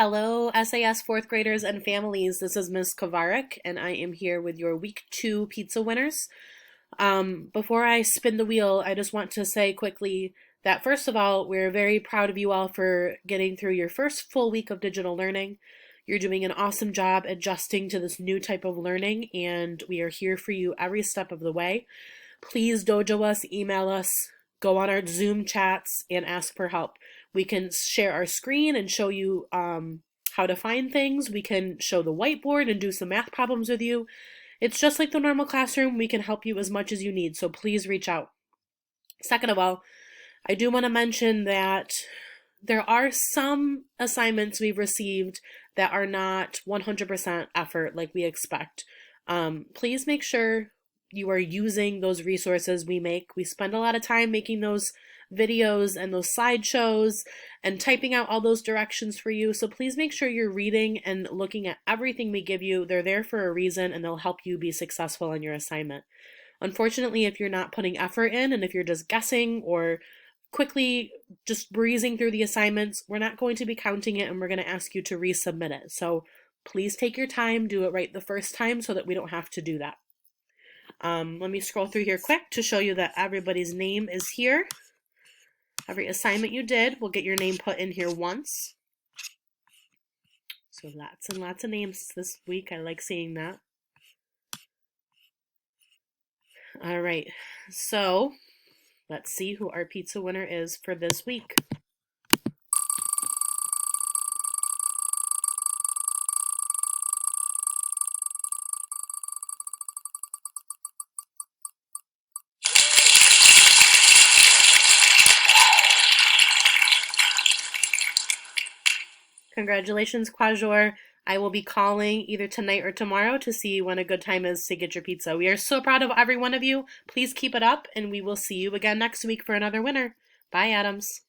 Hello, SAS fourth graders and families. This is Ms. Kovarik, and I am here with your week 2 pizza winners. Before I spin the wheel, I just want to say quickly that first of all, we're very proud of you all for getting through your first full week of digital learning. You're doing an awesome job adjusting to this new type of learning, and we are here for you every step of the way. Please dojo us, email us, go on our Zoom chats, and ask for help. We can share our screen and show you how to find things. We can show the whiteboard and do some math problems with you. It's just like the normal classroom. We can help you as much as you need, so please reach out. Second of all, I do want to mention that there are some assignments we've received that are not 100% effort like we expect. Please make sure you are using those resources we make. We spend a lot of time making those videos and those slideshows and typing out all those directions for you. So please make sure you're reading and looking at everything we give you. They're there for a reason and they'll help you be successful on your assignment. Unfortunately, if you're not putting effort in and if you're just guessing or quickly just breezing through the assignments, we're not going to be counting it and we're going to ask you to resubmit it. So please take your time, do it right the first time so that we don't have to do that. Let me scroll through here quick to show you that everybody's name is here. Every assignment you did will get your name put in here once. So lots and lots of names this week. I like seeing that. All right, so let's see who our pizza winner is for this week. Congratulations, Quajor. I will be calling either tonight or tomorrow to see when a good time is to get your pizza. We are so proud of every one of you. Please keep it up, and we will see you again next week for another winner. Bye, Adams.